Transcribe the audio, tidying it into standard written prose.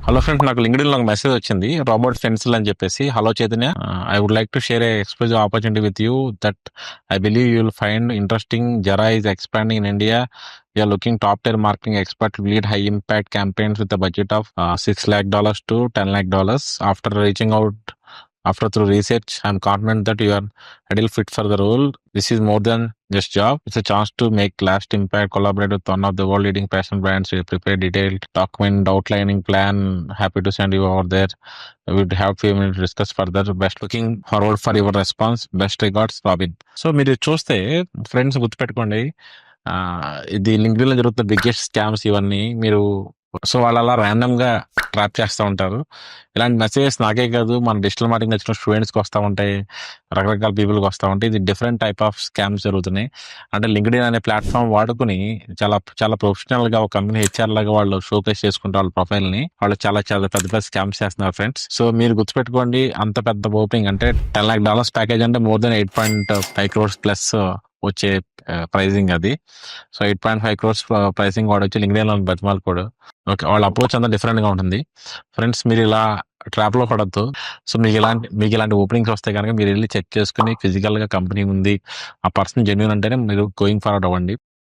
Hello friends, నాకు LinkedIn లో ఒక మెసేజ్ వచ్చింది, రాబర్ట్ ఫెన్సిల్ అని చెప్పేసి. Hello Chaitanya, I would like to share a exclusive opportunity with you that I believe you will find interesting. Zara is expanding in India. We are looking top tier marketing expert to lead high impact campaigns with a budget of $6 lakh to $10 lakh. After through research, I'm confident that you are ideal fit for the role. This is more than just job. It's a chance to make last impact, collaborate with one of the world leading fashion brands. We prepare detailed document outlining plan. Happy to send you over there. We'd have few minutes to discuss further. Best looking forward for your response. Best regards, Robin. So మీరు చూస్తే friends గుర్తుపెట్టుకోండి, ఇది LinkedIn లో జరుగుతున్న biggest scams ఇవన్నీ. మీరు so వాళ్ళు అలా ర్యాండమ్ గా ట్రాప్ చేస్తూ ఉంటారు. ఇలాంటి మెసేజెస్ నాకే కాదు, మన డిజిటల్ మార్కెటింగ్ నచ్చిన స్టూడెంట్స్కి వస్తూ ఉంటాయి, రకరకాల పీపుల్కి వస్తూ ఉంటాయి. ఇది డిఫరెంట్ టైప్ ఆఫ్ స్కామ్స్ జరుగుతున్నాయి. అంటే లింక్డ్ఇన్ అనే ప్లాట్ఫామ్ వాడుకుని చాలా చాలా ప్రొఫెషనల్ గా ఒక కంపెనీ హెచ్ఆర్ లాగా వాళ్ళు షోకేస్ చేసుకుంటారు వాళ్ళ ప్రొఫైల్ ని. వాళ్ళు చాలా చాలా పెద్ద పెద్ద స్కామ్స్ చేస్తున్నారు ఫ్రెండ్స్. సో మీరు గుర్తుపెట్టుకోండి, అంత పెద్ద ఓపెనింగ్ అంటే $10 lakh ప్యాకేజ్ అంటే మోర్ దెన్ 8.5 crores ప్లస్ వచ్చే ప్రైజింగ్ అది. సో 8.5 crores ప్రైసింగ్ వాడు వచ్చి లింక్డ్ఇన్ లో బతిమాలు కూడా. ఓకే, వాళ్ళ అప్రోచ్ అంతా డిఫరెంట్ గా ఉంటుంది ఫ్రెండ్స్. మీరు ఇలా ట్రాప్ లో పడద్దు. సో మీకు ఇలాంటి ఓపెనింగ్స్ వస్తే కనుక మీరు వెళ్ళి చెక్ చేసుకుని ఫిజికల్ గా కంపెనీ ఉంది, ఆ పర్సన్ జెన్యూన్ అంటేనే మీరు గోయింగ్ ఫార్వర్డ్ అవ్వండి.